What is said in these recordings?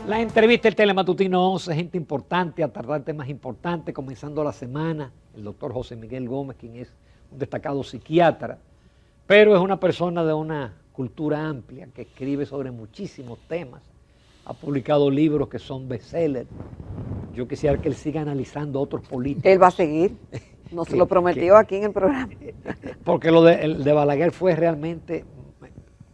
La entrevista del Telematutino 11, gente importante, a tratar temas importantes, comenzando la semana, el doctor José Miguel Gómez, quien es un destacado psiquiatra, pero es una persona de una cultura amplia, que escribe sobre muchísimos temas, ha publicado libros que son bestsellers. Yo quisiera que él siga analizando otros políticos. Él va a seguir, nos lo prometió aquí en el programa. Porque el de Balaguer fue realmente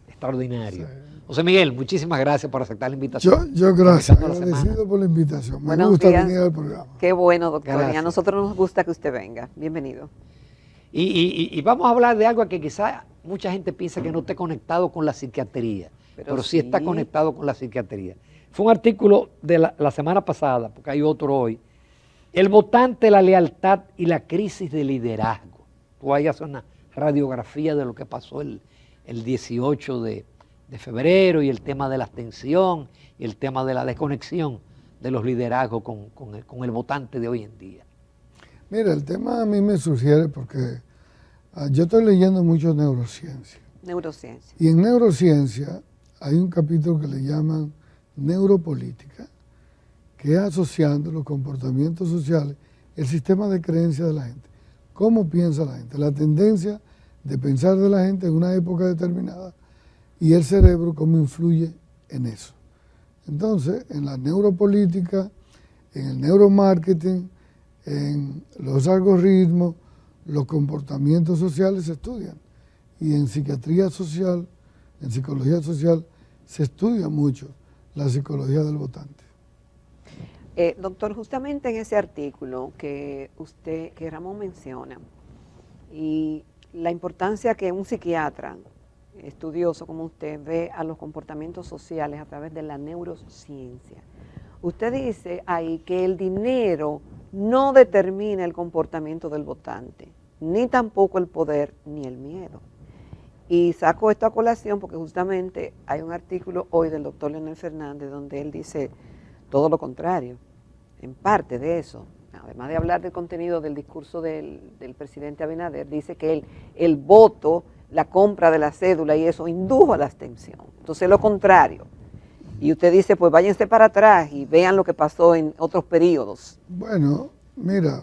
extraordinario. Sí. José Miguel, muchísimas gracias por aceptar la invitación. Yo gracias, agradecido por la invitación. Me gusta venir al programa. Qué bueno, doctor. Gracias. Y a nosotros nos gusta que usted venga. Bienvenido. Y vamos a hablar de algo que quizá mucha gente piensa que no esté conectado con la psiquiatría, pero sí está conectado con la psiquiatría. Fue un artículo de la semana pasada, porque hay otro hoy. El votante, la lealtad y la crisis de liderazgo. Tú ahí haces una radiografía de lo que pasó el 18 de febrero y el tema de la abstención y el tema de la desconexión de los liderazgos con el votante de hoy en día. Mira, el tema a mí me sugiere porque yo estoy leyendo mucho neurociencia. Neurociencia. Y en neurociencia hay un capítulo que le llaman neuropolítica, que es asociando los comportamientos sociales, el sistema de creencias de la gente. ¿Cómo piensa la gente? La tendencia de pensar de la gente en una época determinada y el cerebro cómo influye en eso. Entonces, en la neuropolítica, en el neuromarketing, en los algoritmos, los comportamientos sociales se estudian. Y en psiquiatría social, en psicología social, se estudia mucho la psicología del votante. Doctor, justamente en ese artículo que Ramón menciona, y la importancia que un psiquiatra estudioso como usted ve a los comportamientos sociales a través de la neurociencia. Usted dice ahí que el dinero no determina el comportamiento del votante, ni tampoco el poder ni el miedo. Y saco esto a colación porque justamente hay un artículo hoy del doctor Leonel Fernández donde él dice todo lo contrario, en parte de eso. Además de hablar del contenido del discurso del presidente Abinader, dice que el voto, la compra de la cédula y eso indujo a la abstención. Entonces lo contrario. Y usted dice, pues váyanse para atrás y vean lo que pasó en otros periodos. Bueno, mira,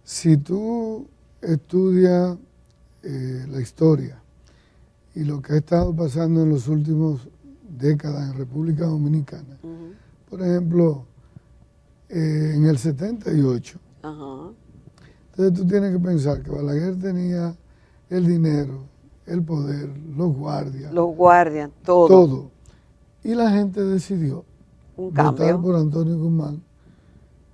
si tú estudias la historia y lo que ha estado pasando en las últimas décadas en República Dominicana, por ejemplo, en el 78, entonces tú tienes que pensar que Balaguer tenía el dinero, el poder, los guardias. Los guardias, todo. Todo. Y la gente decidió votar por Antonio Guzmán.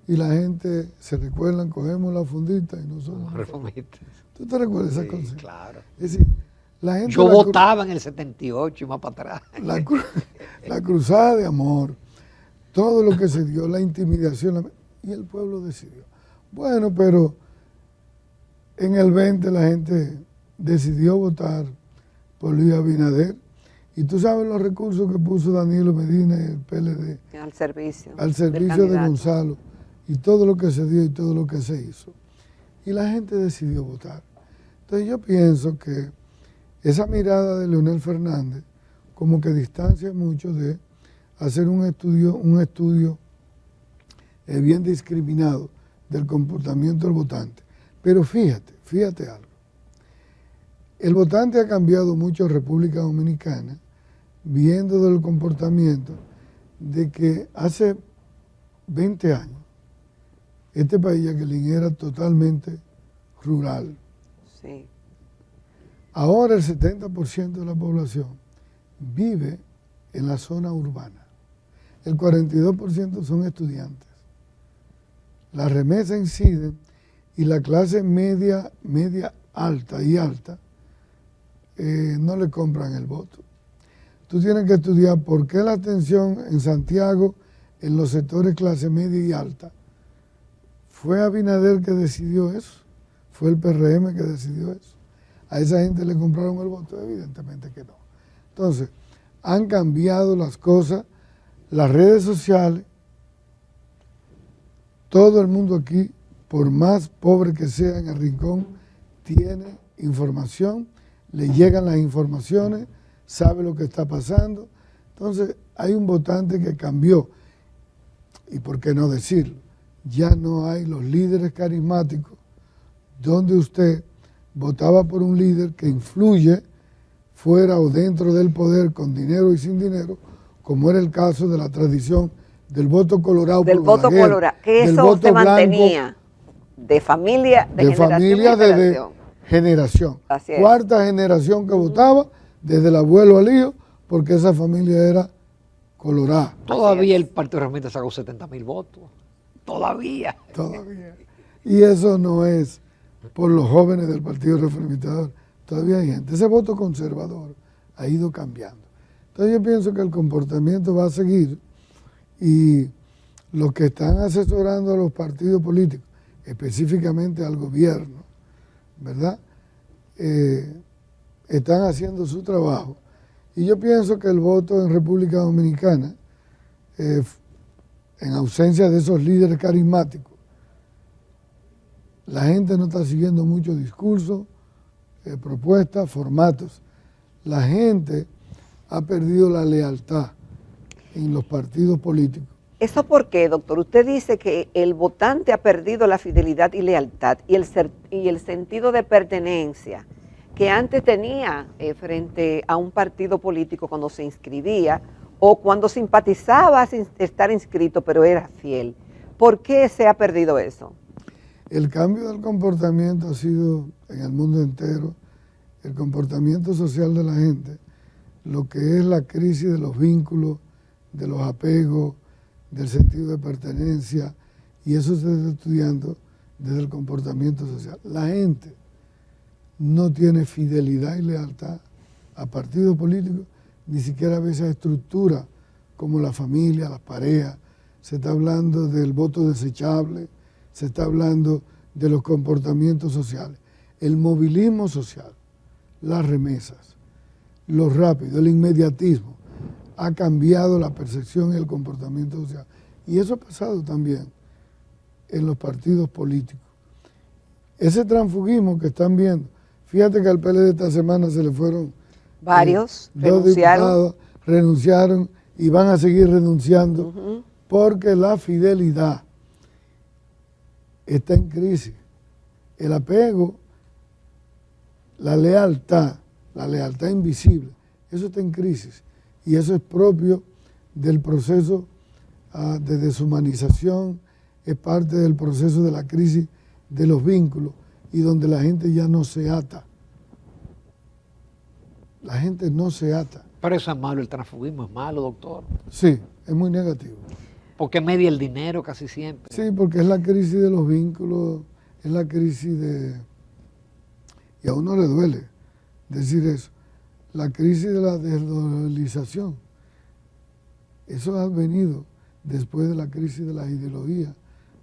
Y la gente, se recuerdan, cogemos la fundita y no somos reformistas. ¿Tú te recuerdas esa cosa? Sí, claro. Es decir, la gente yo votaba en el 78 y más para atrás. La cruzada de amor, todo lo que se dio, la intimidación, y el pueblo decidió. Bueno, pero en el 20 la gente decidió votar por Luis Abinader, y tú sabes los recursos que puso Danilo Medina y el PLD al servicio de Gonzalo, y todo lo que se dio y todo lo que se hizo. Y la gente decidió votar. Entonces yo pienso que esa mirada de Leonel Fernández como que distancia mucho de hacer un estudio bien discriminado del comportamiento del votante. Pero fíjate algo. El votante ha cambiado mucho en República Dominicana, viendo del comportamiento de que hace 20 años este país, Jacqueline, era totalmente rural. Sí. Ahora el 70% de la población vive en la zona urbana. El 42% son estudiantes. Las remesas inciden y la clase media alta y alta no le compran el voto. Tú tienes que estudiar por qué la abstención en Santiago, en los sectores clase media y alta. ¿Fue Abinader que decidió eso? ¿Fue el PRM que decidió eso? ¿A esa gente le compraron el voto? Evidentemente que no. Entonces, han cambiado las cosas, las redes sociales, todo el mundo aquí, por más pobre que sea en el rincón, tiene información, le llegan las informaciones, sabe lo que está pasando. Entonces, hay un votante que cambió. y por qué no decirlo, ya no hay los líderes carismáticos donde usted votaba por un líder que influye fuera o dentro del poder con dinero y sin dinero, como era el caso de la tradición del voto colorado. Del por voto Balaguer, colorado, que del eso voto se blanco, mantenía de familia, de generación familia en generación. generación. Así es. Cuarta generación que votaba, desde el abuelo al hijo, porque esa familia era colorada. Todavía el Partido Reformista sacó 70,000 votos. Todavía. Todavía. Y eso no es por los jóvenes del Partido Reformista. Todavía hay gente. Ese voto conservador ha ido cambiando. Entonces yo pienso que el comportamiento va a seguir y los que están asesorando a los partidos políticos, específicamente al gobierno, ¿verdad? Están haciendo su trabajo. Y yo pienso que el voto en República Dominicana, en ausencia de esos líderes carismáticos, la gente no está siguiendo muchos discursos, propuestas, formatos. La gente ha perdido la lealtad en los partidos políticos. ¿Eso por qué, doctor? Usted dice que el votante ha perdido la fidelidad y lealtad y el sentido de pertenencia que antes tenía frente a un partido político cuando se inscribía o cuando simpatizaba sin estar inscrito, pero era fiel. ¿Por qué se ha perdido eso? El cambio del comportamiento ha sido en el mundo entero, el comportamiento social de la gente, lo que es la crisis de los vínculos, de los apegos, del sentido de pertenencia, y eso se está estudiando desde el comportamiento social. La gente no tiene fidelidad y lealtad a partidos políticos, ni siquiera a veces a estructuras como la familia, las parejas. Se está hablando del voto desechable, se está hablando de los comportamientos sociales. El movilismo social, las remesas, lo rápido, el inmediatismo, ha cambiado la percepción y el comportamiento social. Y eso ha pasado también en los partidos políticos. Ese transfugismo que están viendo, fíjate que al PLD esta semana se le fueron varios, dos diputados, renunciaron y van a seguir renunciando porque la fidelidad está en crisis. El apego, la lealtad invisible, eso está en crisis. Y eso es propio del proceso de deshumanización, es parte del proceso de la crisis de los vínculos y donde la gente ya no se ata. La gente no se ata. Pero eso es malo, el transfugismo es malo, doctor. Sí, es muy negativo. Porque media el dinero casi siempre. Sí, porque es la crisis de los vínculos, es la crisis de... Y a uno le duele decir eso. La crisis de la desdolarización. Eso ha venido después de la crisis de las ideologías,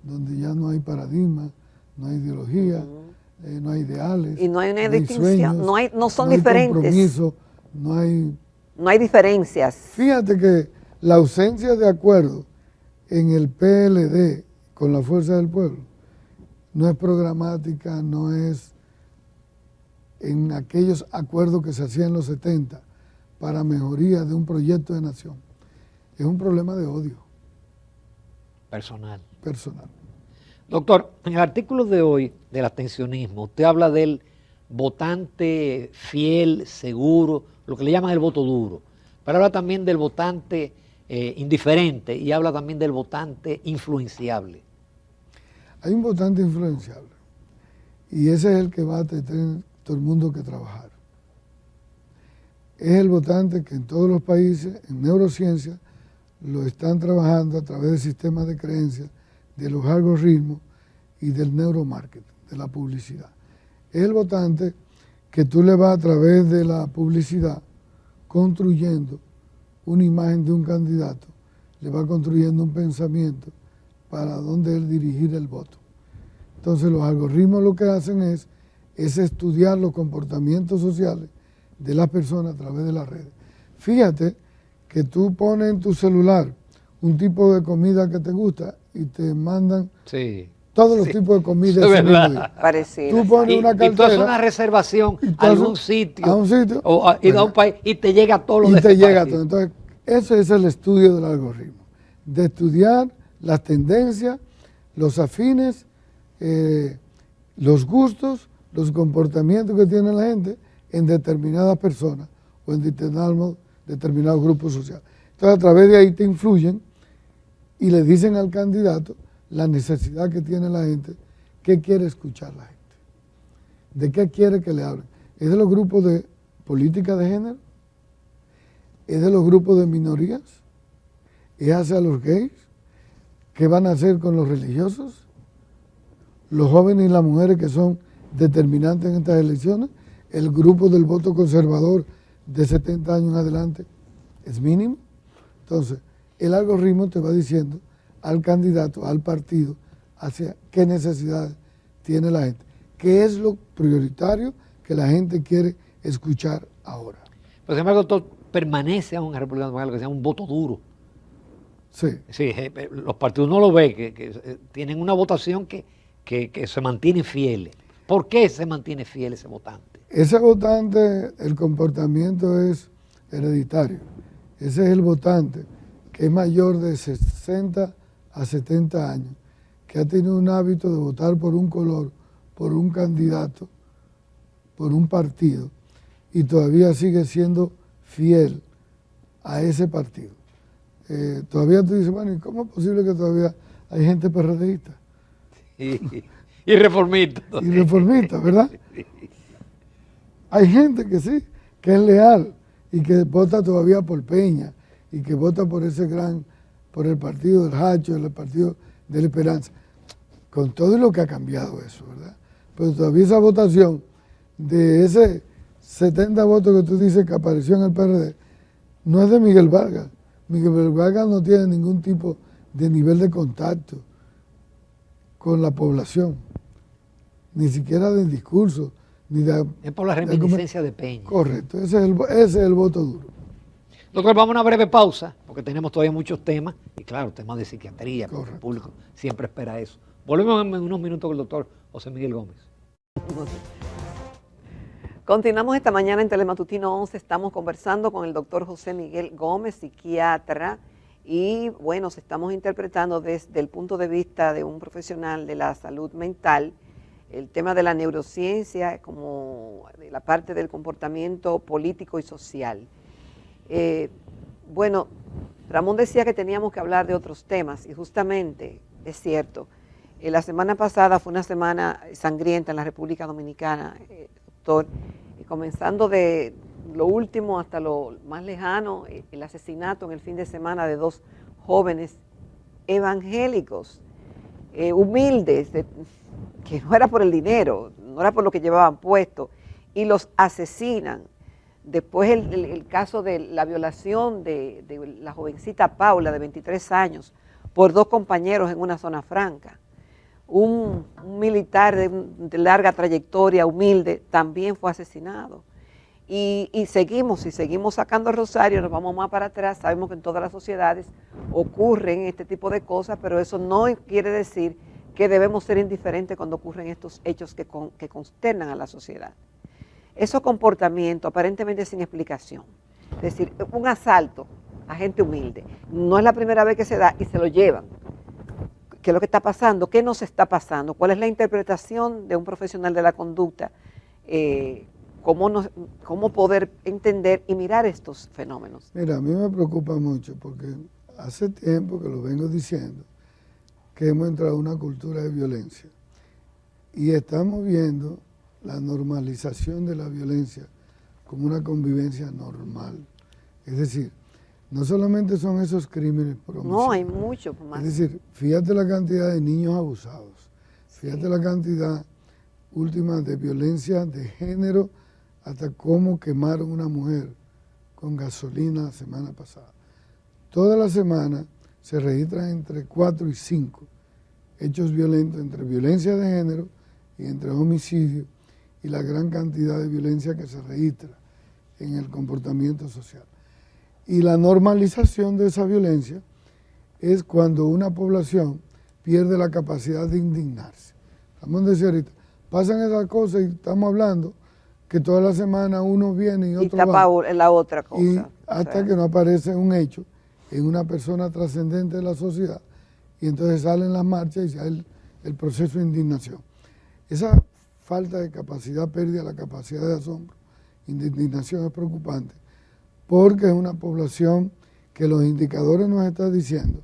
donde ya no hay paradigma, no hay ideología, no hay ideales. Y no hay una distinción, sueños, no son no hay diferentes. Compromiso, no hay diferencias. Fíjate que la ausencia de acuerdo en el PLD con la Fuerza del Pueblo no es programática, no es en aquellos acuerdos que se hacían en los 70 para mejoría de un proyecto de nación. Es un problema de odio. Personal. Doctor, en el artículo de hoy del abstencionismo, usted habla del votante fiel, seguro, lo que le llaman el voto duro, pero habla también del votante indiferente y habla también del votante influenciable. Hay un votante influenciable y ese es el que va a tener todo el mundo que trabajar. Es el votante que en todos los países, en neurociencia, lo están trabajando a través del sistema de creencias, de los algoritmos y del neuromarketing, de la publicidad. Es el votante que tú le vas a través de la publicidad construyendo una imagen de un candidato, le va construyendo un pensamiento para dónde él dirigir el voto. Entonces los algoritmos lo que hacen es estudiar los comportamientos sociales de las personas a través de las redes. Fíjate que tú pones en tu celular un tipo de comida que te gusta y te mandan todos los tipos de comida. Es verdad. Tú pones una cartera. Y tú haces una reservación a algún sitio. A un sitio. O a un país y te llega todo lo y de te ese llega partido. todo. Entonces, ese es el estudio del algoritmo. De estudiar las tendencias, los afines, los gustos, los comportamientos que tiene la gente en determinadas personas o en determinados grupos sociales. Entonces, a través de ahí te influyen y le dicen al candidato la necesidad que tiene la gente, qué quiere escuchar la gente, de qué quiere que le hablen. ¿Es de los grupos de política de género? ¿Es de los grupos de minorías? ¿Es hacia los gays? ¿Qué van a hacer con los religiosos? ¿Los jóvenes y las mujeres que son determinantes en estas elecciones? ¿El grupo del voto conservador de 70 años en adelante es mínimo? Entonces, el algoritmo te va diciendo al candidato, al partido, hacia qué necesidades tiene la gente, qué es lo prioritario que la gente quiere escuchar ahora. Pero sin embargo, doctor, permanece aún en la República Dominicana lo que se llama un voto duro. Sí. Sí, los partidos no lo ven, que tienen una votación que se mantiene fieles. ¿Por qué se mantiene fiel ese votante? Ese votante, el comportamiento es hereditario. Ese es el votante que es mayor de 60 a 70 años, que ha tenido un hábito de votar por un color, por un candidato, por un partido, y todavía sigue siendo fiel a ese partido. Todavía tú dices, bueno, ¿y cómo es posible que todavía hay gente PRDista? Y reformista. Y reformista, ¿verdad? Hay gente que sí, que es leal y que vota todavía por Peña y que vota por por el partido del Hacho, el partido de la Esperanza, con todo lo que ha cambiado eso, ¿verdad? Pero todavía esa votación de ese 70 votos que tú dices que apareció en el PRD, no es de Miguel Vargas. Miguel Vargas no tiene ningún tipo de nivel de contacto con la población, ni siquiera del discurso, ni de... Es por la reminiscencia de Peña. Correcto, ese es el voto duro. Doctor, vamos a una breve pausa, porque tenemos todavía muchos temas, y claro, temas de psiquiatría, porque el público siempre espera eso. Volvemos en unos minutos con el doctor José Miguel Gómez. Continuamos esta mañana en Telematutino 11, estamos conversando con el doctor José Miguel Gómez, psiquiatra, y bueno, se estamos interpretando desde el punto de vista de un profesional de la salud mental, el tema de la neurociencia como de la parte del comportamiento político y social. Bueno, Ramón decía que teníamos que hablar de otros temas y justamente es cierto, la semana pasada fue una semana sangrienta en la República Dominicana, doctor, comenzando de lo último hasta lo más lejano, el asesinato en el fin de semana de 2 jóvenes evangélicos, humildes, que no era por el dinero, no era por lo que llevaban puesto, y los asesinan. Después el caso de la violación de la jovencita Paula, de 23 años, por 2 compañeros en una zona franca. Un militar de larga trayectoria, humilde, también fue asesinado. Y seguimos sacando el rosario, nos vamos más para atrás, sabemos que en todas las sociedades ocurren este tipo de cosas, pero eso no quiere decir que debemos ser indiferentes cuando ocurren estos hechos que consternan a la sociedad. Esos comportamientos aparentemente sin explicación, es decir, un asalto a gente humilde, no es la primera vez que se da y se lo llevan. ¿Qué es lo que está pasando? ¿Qué nos está pasando? ¿Cuál es la interpretación de un profesional de la conducta? ¿Cómo poder entender y mirar estos fenómenos? Mira, a mí me preocupa mucho porque hace tiempo que lo vengo diciendo, que hemos entrado a una cultura de violencia y estamos viendo la normalización de la violencia como una convivencia normal. Es decir, no solamente son esos crímenes por homicidio. No, hay mucho más. Es decir, fíjate la cantidad de niños abusados, fíjate la cantidad última de violencia de género, hasta cómo quemaron una mujer con gasolina la semana pasada. Toda la semana se registran entre 4 y 5 hechos violentos entre violencia de género y entre homicidio y la gran cantidad de violencia que se registra en el comportamiento social. Y la normalización de esa violencia es cuando una población pierde la capacidad de indignarse. Vamos a decir ahorita, pasan esas cosas y estamos hablando que toda la semana uno viene y otro tapa va. la otra cosa. Y hasta que no aparece un hecho en una persona trascendente de la sociedad y entonces salen las marchas y ya el proceso de indignación. Esa falta de capacidad, pérdida de la capacidad de asombro, indignación es preocupante, porque es una población que los indicadores nos están diciendo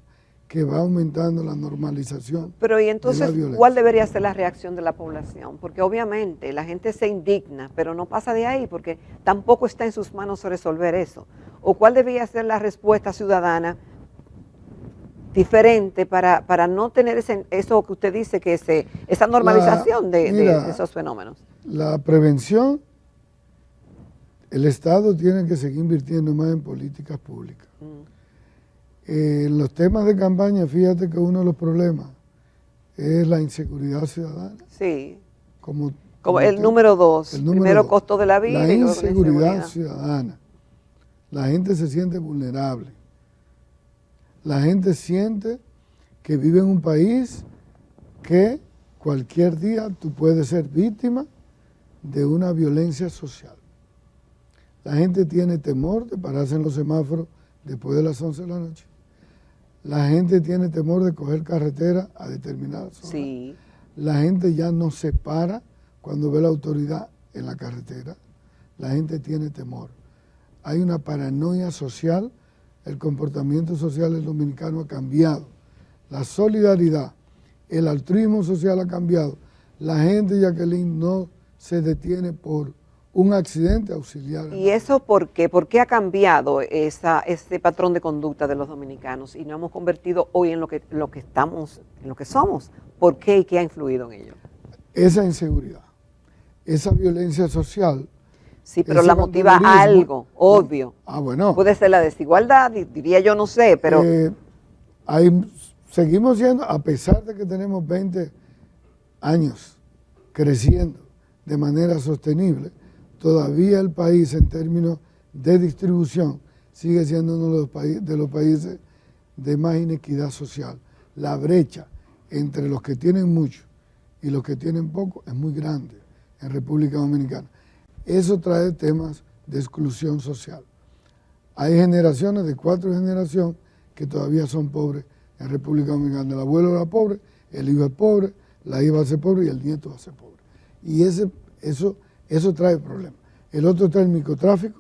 que va aumentando la normalización. Pero y entonces, de la violencia. ¿cuál debería ser la reacción de la población? Porque obviamente la gente se indigna, pero no pasa de ahí porque tampoco está en sus manos resolver eso. ¿O cuál debería ser la respuesta ciudadana diferente para no tener eso que usted dice, que esa normalización de esos fenómenos? La prevención, el Estado tiene que seguir invirtiendo más en políticas públicas. En los temas de campaña, fíjate que uno de los problemas es la inseguridad ciudadana. Sí. Como el número 2, primero costo de la vida. La y luego inseguridad ciudadana. La gente se siente vulnerable. La gente siente que vive en un país que cualquier día tú puedes ser víctima de una violencia social. La gente tiene temor de pararse en los semáforos después de las 11 de la noche. La gente tiene temor de coger carretera a determinadas horas. Sí. La gente ya no se para cuando ve la autoridad en la carretera. La gente tiene temor. Hay una paranoia social. El comportamiento social del dominicano ha cambiado. La solidaridad, el altruismo social ha cambiado. La gente, Jacqueline, no se detiene por un accidente auxiliar. ¿Y eso por qué? ¿Por qué ha cambiado ese patrón de conducta de los dominicanos y nos hemos convertido hoy en lo que estamos, en lo que somos? ¿Por qué y qué ha influido en ello? Esa inseguridad, esa violencia social. Sí, pero la motiva algo, obvio. Bueno. Puede ser la desigualdad, diría yo, no sé, pero... seguimos siendo, a pesar de que tenemos 20 años creciendo de manera sostenible, todavía el país en términos de distribución sigue siendo uno de los países de más inequidad social. La brecha entre los que tienen mucho y los que tienen poco es muy grande en República Dominicana. Eso trae temas de exclusión social. Hay generaciones de 4 generaciones que todavía son pobres en República Dominicana. El abuelo era pobre, el hijo es pobre, la hija va a ser pobre y el nieto va a ser pobre. Y eso trae problemas. El otro está el microtráfico,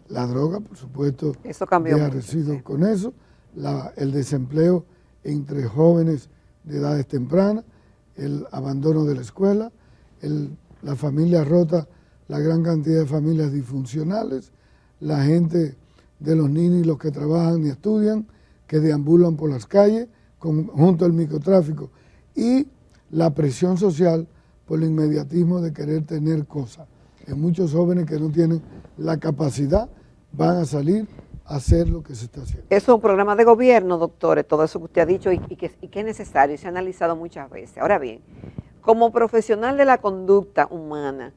la droga, por supuesto, eso cambió deja mucho, residuos sí. con eso, el desempleo entre jóvenes de edades tempranas, el abandono de la escuela, la familia rota, la gran cantidad de familias disfuncionales, la gente de los niños y los que trabajan y estudian, que deambulan por las calles, junto al microtráfico, y la presión social por el inmediatismo de querer tener cosas. En muchos jóvenes que no tienen la capacidad van a salir a hacer lo que se está haciendo. Eso es un programa de gobierno, doctores, todo eso que usted ha dicho y que es necesario y se ha analizado muchas veces. Ahora bien, como profesional de la conducta humana,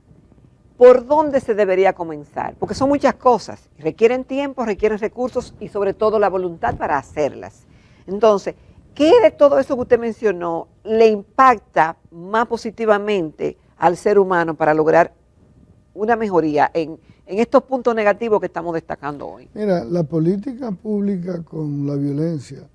¿por dónde se debería comenzar? Porque son muchas cosas, requieren tiempo, requieren recursos y sobre todo la voluntad para hacerlas. Entonces, ¿qué de todo eso que usted mencionó le impacta más positivamente al ser humano para lograr una mejoría en estos puntos negativos que estamos destacando hoy? Mira, la política pública con la violencia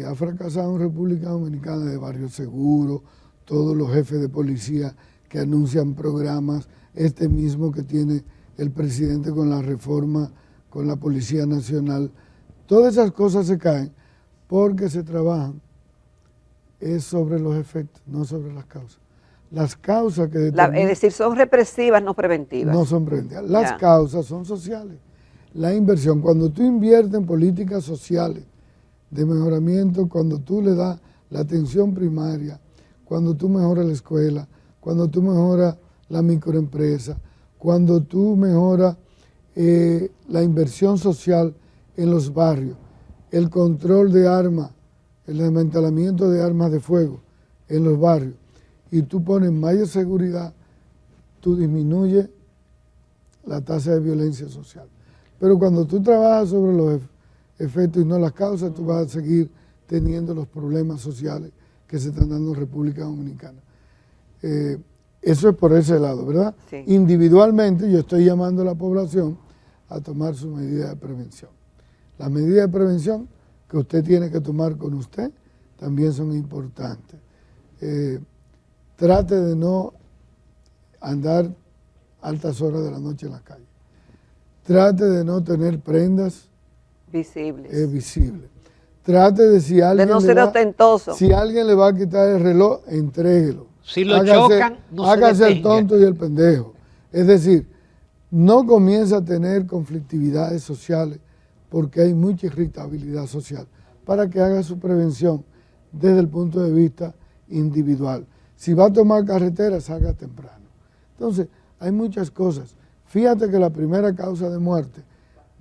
ha fracasado en República Dominicana, de barrio seguro, todos los jefes de policía que anuncian programas, este mismo que tiene el presidente con la reforma, con la Policía Nacional. Todas esas cosas se caen porque se trabajan es sobre los efectos, no sobre las causas. Las causas que determinan, es decir, son represivas, no preventivas. no son preventivas. Las causas son sociales. La inversión, cuando tú inviertes en políticas sociales de mejoramiento, cuando tú le das la atención primaria, cuando tú mejoras la escuela, cuando tú mejoras la microempresa, cuando tú mejoras la inversión social en los barrios, el control de armas, el desmantelamiento de armas de fuego en los barrios, y tú pones mayor seguridad, tú disminuyes la tasa de violencia social. Pero cuando tú trabajas sobre los efectos y no las causas, tú vas a seguir teniendo los problemas sociales que se están dando en República Dominicana. Eso es por ese lado, ¿verdad? Sí. Individualmente yo estoy llamando a la población a tomar su medida de prevención. La medida de prevención que usted tiene que tomar con usted, también son importantes. Trate de no andar altas horas de la noche en la calle. Trate de no tener prendas visibles. Trate de si alguien de no ser ostentoso. Si alguien le va a quitar el reloj, entréguelo. Si lo chocan, no se hágase el detenga. tonto y el pendejo. Es decir, no comience a tener conflictividades sociales porque hay mucha irritabilidad social, para que haga su prevención desde el punto de vista individual. Si va a tomar carretera, salga temprano. Entonces, hay muchas cosas. Fíjate que la primera causa de muerte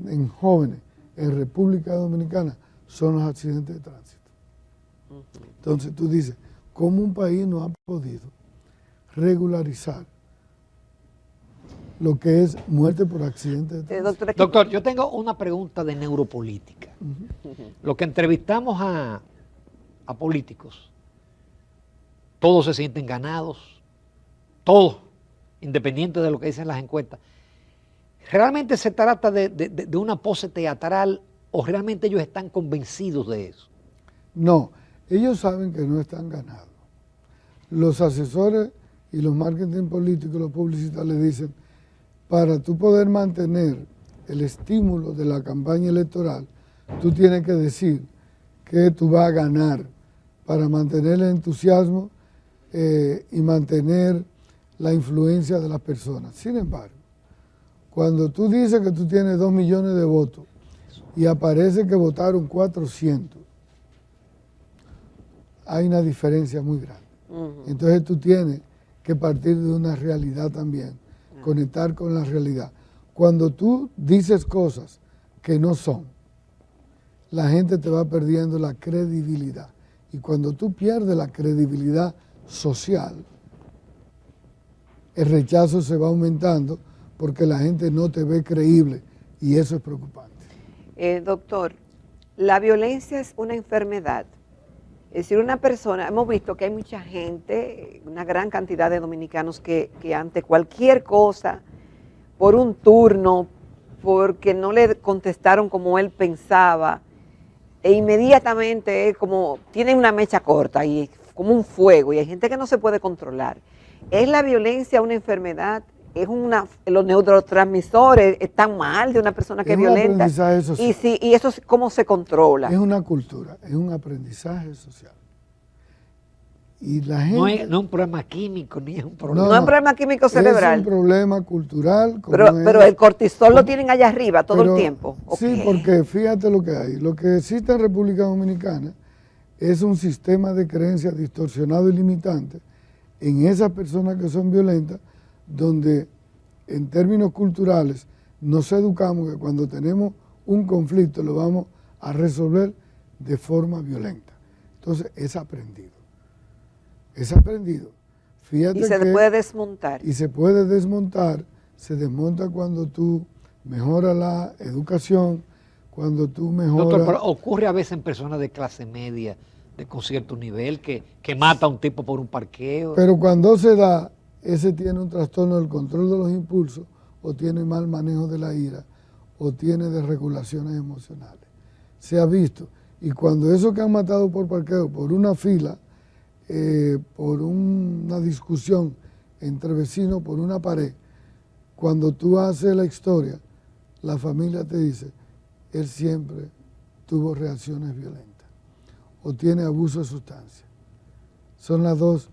en jóvenes en República Dominicana son los accidentes de tránsito. Entonces tú dices, ¿cómo un país no ha podido regularizar lo que es muerte por accidente de tránsito? Doctor, yo tengo una pregunta de neuropolítica. Lo que entrevistamos a políticos, todos se sienten ganados, todos, independiente de lo que dicen las encuestas. ¿Realmente se trata de una pose teatral o realmente ellos están convencidos de eso? No, ellos saben que no están ganados. Los asesores y los marketing políticos, los publicistas les dicen, para tú poder mantener el estímulo de la campaña electoral, tú tienes que decir que tú vas a ganar para mantener el entusiasmo y mantener la influencia de las personas. Sin embargo, cuando tú dices que tú tienes 2 millones de votos y aparece que votaron 400, hay una diferencia muy grande. Entonces tú tienes que partir de una realidad también, conectar con la realidad. Cuando tú dices cosas que no son, la gente te va perdiendo la credibilidad. Y cuando tú pierdes la credibilidad social, el rechazo se va aumentando porque la gente no te ve creíble y eso es preocupante. Doctor, la violencia es una enfermedad. Es decir, una persona, hemos visto que hay mucha gente, una gran cantidad de dominicanos que ante cualquier cosa, por un turno, porque no le contestaron como él pensaba, e inmediatamente como tienen una mecha corta y es como un fuego, y hay gente que no se puede controlar. ¿Es la violencia una enfermedad? Los neurotransmisores están mal de una persona que es violenta. Aprendizaje social. Y eso cómo se controla. Es una cultura, es un aprendizaje social. Y la gente, no es un problema químico, ni es un problema. No es un problema químico cerebral. Es un problema cultural. Pero el cortisol lo tienen allá arriba todo el tiempo. Sí, porque fíjate lo que hay. Lo que existe en República Dominicana es un sistema de creencias distorsionado y limitante en esas personas que son violentas, donde en términos culturales nos educamos que cuando tenemos un conflicto lo vamos a resolver de forma violenta. Entonces es aprendido. Es aprendido. Fíjate y se puede desmontar. Y se puede desmontar. Se desmonta cuando tú mejoras la educación, cuando tú mejoras... Doctor, pero ocurre a veces en personas de clase media, con cierto nivel, que mata a un tipo por un parqueo. Pero cuando se da, ese tiene un trastorno del control de los impulsos, o tiene mal manejo de la ira, o tiene desregulaciones emocionales. Se ha visto. Y cuando esos que han matado por parqueo, por una fila, por una discusión entre vecinos, por una pared, cuando tú haces la historia, la familia te dice, él siempre tuvo reacciones violentas o tiene abuso de sustancias. Son las dos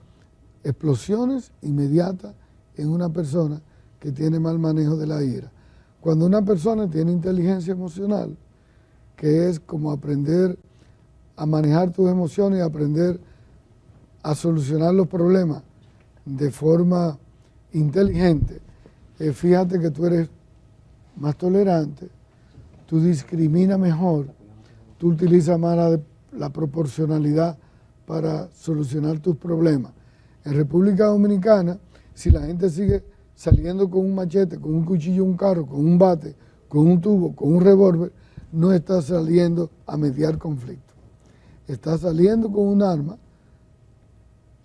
explosiones inmediatas en una persona que tiene mal manejo de la ira. Cuando una persona tiene inteligencia emocional, que es como aprender a manejar tus emociones y aprender a solucionar los problemas de forma inteligente, fíjate que tú eres más tolerante, tú discriminas mejor, tú utilizas más la proporcionalidad para solucionar tus problemas. En República Dominicana, si la gente sigue saliendo con un machete, con un cuchillo, un carro, con un bate, con un tubo, con un revólver, no está saliendo a mediar conflictos. Está saliendo con un arma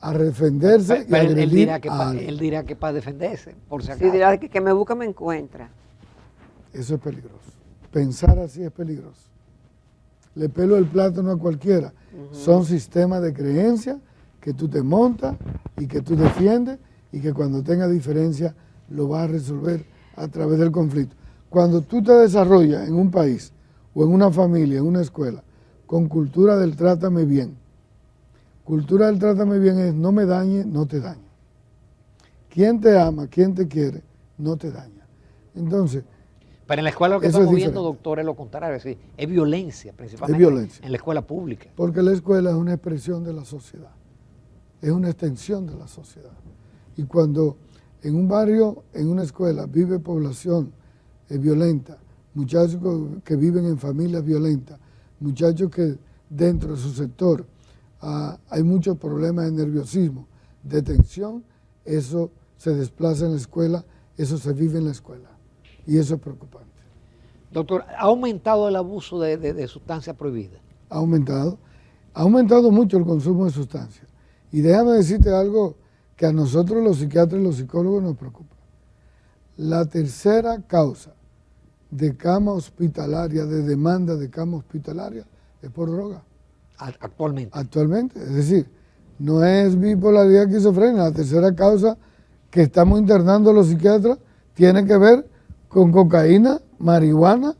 a defenderse y a agredir a alguien. Él dirá que para defenderse, por si acaso. Sí, dirá que me busca, me encuentra. Eso es peligroso. Pensar así es peligroso. le pelo el plátano a cualquiera. Son sistemas de creencia que tú te montas y que tú defiendes y que cuando tenga diferencia lo vas a resolver a través del conflicto. Cuando tú te desarrollas en un país o en una familia, en una escuela, con cultura del trátame bien. Cultura del trátame bien es no me dañe, no te dañe. Quien te ama, quien te quiere, no te daña. Entonces, pero en la escuela lo que eso estamos es viendo, diferente. doctor, es lo contrario, es decir, es violencia, principalmente Es violencia. en la escuela pública. Porque la escuela es una expresión de la sociedad, es una extensión de la sociedad. Y cuando en un barrio, en una escuela, vive población violenta, muchachos que viven en familias violentas, muchachos que dentro de su sector hay muchos problemas de nerviosismo, de tensión, eso se desplaza en la escuela, eso se vive en la escuela. Y eso es preocupante. Doctor, ¿ha aumentado el abuso de sustancias prohibidas? Ha aumentado mucho el consumo de sustancias. Y déjame decirte algo que a nosotros los psiquiatras y los psicólogos nos preocupa. La tercera causa de cama hospitalaria, de demanda de cama hospitalaria, es por droga. Actualmente. Actualmente, es decir, no es bipolaridad, esquizofrenia. La tercera causa que estamos internando los psiquiatras tiene que ver con cocaína, marihuana,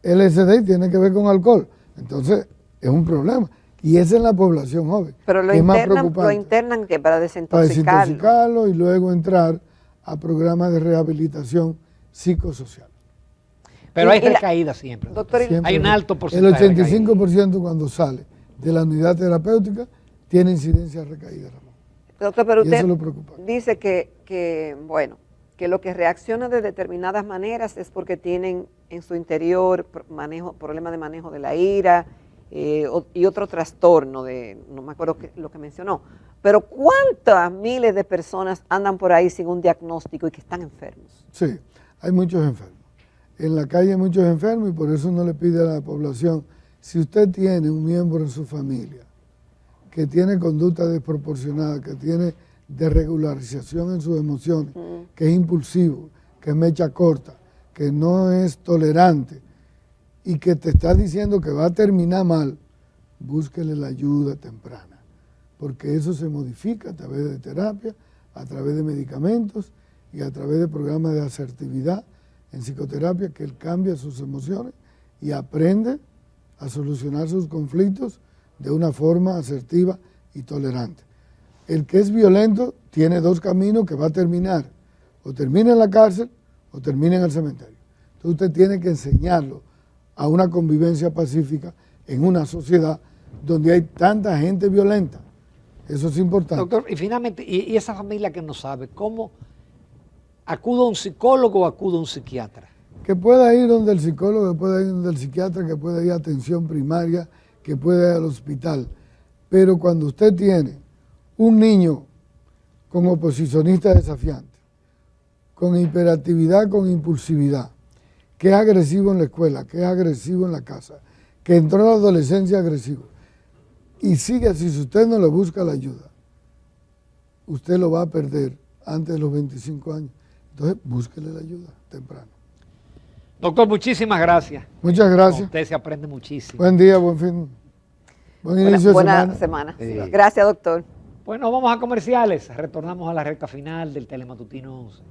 LSD y tiene que ver con alcohol. Entonces, es un problema. Y es en la población joven. Pero lo es más internan, preocupante. lo internan que para Para desintoxicarlo. desintoxicarlo y luego entrar a programas de rehabilitación psicosocial. Pero Y- hay y la- recaídas siempre. Doctor, Siempre hay un alto el porcentaje. de recaídas. 85% cuando sale de la unidad terapéutica tiene incidencia de recaída, Ramón. Doctor, pero Y eso usted es lo preocupante. dice bueno, que lo que reacciona de determinadas maneras es porque tienen en su interior problemas de manejo de la ira y otro trastorno no me acuerdo lo que mencionó. Pero ¿cuántas miles de personas andan por ahí sin un diagnóstico y que están enfermos? Sí, hay muchos enfermos. En la calle hay muchos enfermos y por eso uno le pide a la población, si usted tiene un miembro en su familia que tiene conducta desproporcionada, que tiene desregularización en sus emociones, que es impulsivo, que es mecha corta, que no es tolerante y que te está diciendo que va a terminar mal, búsquele la ayuda temprana, porque eso se modifica a través de terapia, a través de medicamentos y a través de programas de asertividad en psicoterapia, que él cambia sus emociones y aprende a solucionar sus conflictos de una forma asertiva y tolerante. El que es violento tiene dos caminos que va a terminar, o termina en la cárcel o termina en el cementerio. Entonces usted tiene que enseñarlo a una convivencia pacífica en una sociedad donde hay tanta gente violenta. Eso es importante. Doctor, y finalmente, y esa familia que no sabe, ¿cómo acude a un psicólogo o acude a un psiquiatra? Que pueda ir donde el psicólogo, que pueda ir donde el psiquiatra, que pueda ir a atención primaria, que pueda ir al hospital. Pero cuando usted tiene un niño con oposicionista desafiante, con hiperactividad, con impulsividad, que es agresivo en la escuela, que es agresivo en la casa, que entró a la adolescencia agresivo, y sigue así, si usted no le busca la ayuda, usted lo va a perder antes de los 25 años. Entonces, búsquele la ayuda temprano. Doctor, muchísimas gracias. Muchas Con gracias. usted se aprende muchísimo. Buen día, buen fin. Buen inicio de Buena semana. semana. Sí. Gracias, doctor. Bueno, vamos a comerciales. Retornamos a la recta final del Telematutino 11.